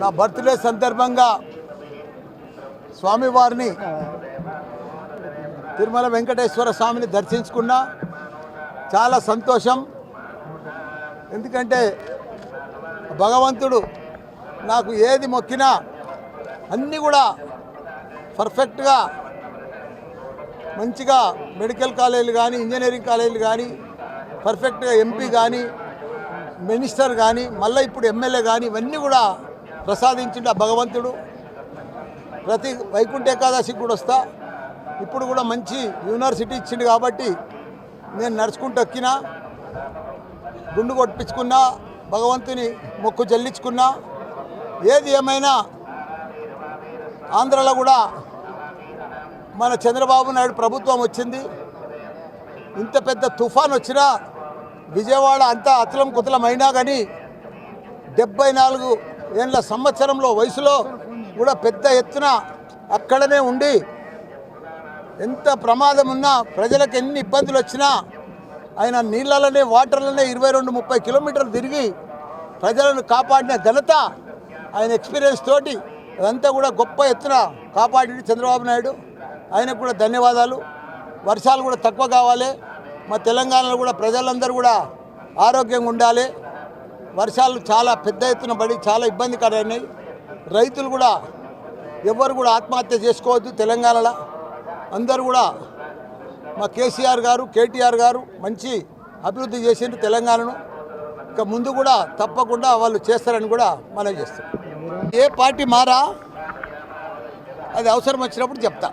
నా బర్త్డే సందర్భంగా స్వామివారిని తిరుమల వెంకటేశ్వర స్వామిని దర్శించుకున్నా. చాలా సంతోషం. ఎందుకంటే భగవంతుడు నాకు ఏది మొక్కినా అన్నీ కూడా పర్ఫెక్ట్గా మంచిగా మెడికల్ కాలేజీలు కానీ ఇంజనీరింగ్ కాలేజీలు కానీ పర్ఫెక్ట్గా ఎంపీ కానీ మినిస్టర్ కానీ మళ్ళీ ఇప్పుడు ఎమ్మెల్యే కానీ ఇవన్నీ కూడా ప్రసాదించిండు ఆ భగవంతుడు. ప్రతి వైకుంఠ ఏకాదశికి కూడా వస్తా. ఇప్పుడు కూడా మంచి యూనివర్సిటీ ఇచ్చిండు కాబట్టి నేను నడుచుకుంటూ ఎక్కినా, గుండు కొట్టించుకున్నా, భగవంతుని మొక్కు చెల్లించుకున్నా. ఏది ఏమైనా ఆంధ్రలో కూడా మన చంద్రబాబు నాయుడు ప్రభుత్వం వచ్చింది. ఇంత పెద్ద తుఫాన్ వచ్చినా విజయవాడ అంతా అతలం కుతలం అయినా కానీ 74 ఏళ్ళ సంవత్సరంలో వయసులో కూడా పెద్ద ఎత్తున అక్కడనే ఉండి ఎంత ప్రమాదం ఉన్నా ప్రజలకు ఎన్ని ఇబ్బందులు వచ్చినా ఆయన నీళ్ళలోనే వాటర్లోనే 22-30 కిలోమీటర్లు తిరిగి ప్రజలను కాపాడిన ఘనత ఆయన ఎక్స్పీరియన్స్ తోటి అదంతా కూడా గొప్ప ఎత్తున కాపాడి చంద్రబాబు నాయుడు. ఆయనకు కూడా ధన్యవాదాలు. వర్షాలు కూడా తక్కువ కావాలి. మా తెలంగాణలో కూడా ప్రజలందరూ కూడా ఆరోగ్యంగా ఉండాలి. వర్షాలు చాలా పెద్ద ఎత్తున పడి చాలా ఇబ్బందికరమైనాయి. రైతులు కూడా ఎవరు కూడా ఆత్మహత్య చేసుకోవద్దు. తెలంగాణలో అందరూ కూడా మా కేసీఆర్ గారు కేటీఆర్ గారు మంచి అభివృద్ధి చేసిండ్రు తెలంగాణను. ఇక ముందు కూడా తప్పకుండా వాళ్ళు చేస్తారని కూడా మనం చేస్తాం. ఏ పార్టీ మారా అది అవసరం వచ్చినప్పుడు చెప్తా.